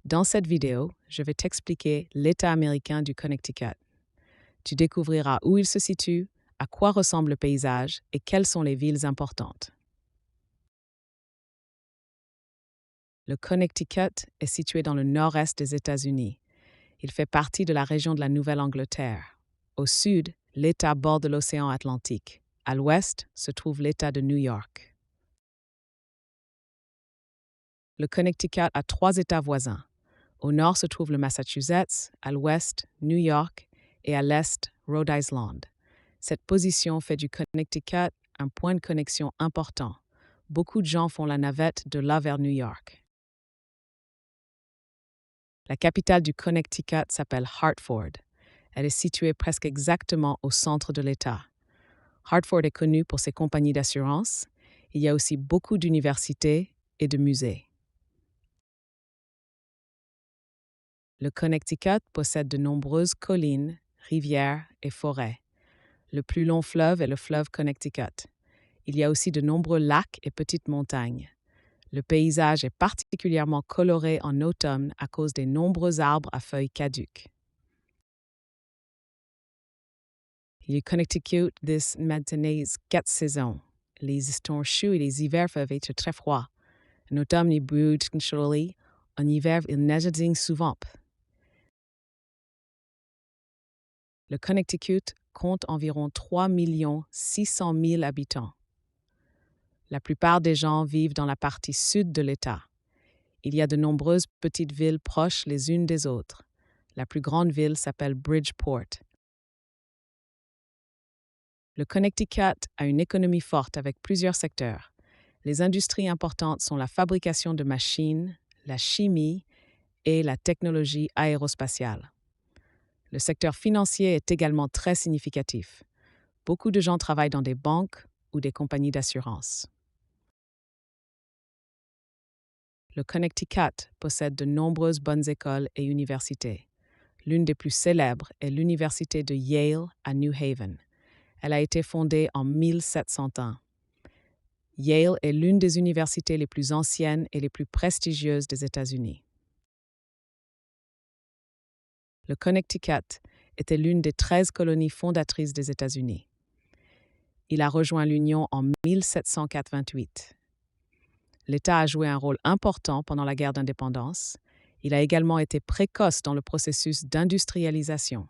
Dans cette vidéo, je vais t'expliquer l'État américain du Connecticut. Tu découvriras où il se situe, à quoi ressemble le paysage et quelles sont les villes importantes. Le Connecticut est situé dans le nord-est des États-Unis. Il fait partie de la région de la Nouvelle-Angleterre. Au sud, l'État borde l'océan Atlantique. À l'ouest se trouve l'État de New York. Le Connecticut a 3 États voisins. Au nord se trouve le Massachusetts, à l'ouest, New York et à l'est, Rhode Island. Cette position fait du Connecticut un point de connexion important. Beaucoup de gens font la navette de là vers New York. La capitale du Connecticut s'appelle Hartford. Elle est située presque exactement au centre de l'État. Hartford est connu pour ses compagnies d'assurance. Il y a aussi beaucoup d'universités et de musées. Le Connecticut possède de nombreuses collines, rivières et forêts. Le plus long fleuve est le fleuve Connecticut. Il y a aussi de nombreux lacs et petites montagnes. Le paysage est particulièrement coloré en automne à cause des nombreux arbres à feuilles caduques. Le Connecticut maintenant 4 saisons. Les temps chauds et les hivers peuvent être très froids. En automne, il brûle chaud. En hiver, il neige souvent. Le Connecticut compte environ 3 600 000 habitants. La plupart des gens vivent dans la partie sud de l'État. Il y a de nombreuses petites villes proches les unes des autres. La plus grande ville s'appelle Bridgeport. Le Connecticut a une économie forte avec plusieurs secteurs. Les industries importantes sont la fabrication de machines, la chimie et la technologie aérospatiale. Le secteur financier est également très significatif. Beaucoup de gens travaillent dans des banques ou des compagnies d'assurance. Le Connecticut possède de nombreuses bonnes écoles et universités. L'une des plus célèbres est l'université de Yale à New Haven. Elle a été fondée en 1701. Yale est l'une des universités les plus anciennes et les plus prestigieuses des États-Unis. Le Connecticut était l'une des 13 colonies fondatrices des États-Unis. Il a rejoint l'Union en 1788. L'État a joué un rôle important pendant la guerre d'indépendance. Il a également été précoce dans le processus d'industrialisation.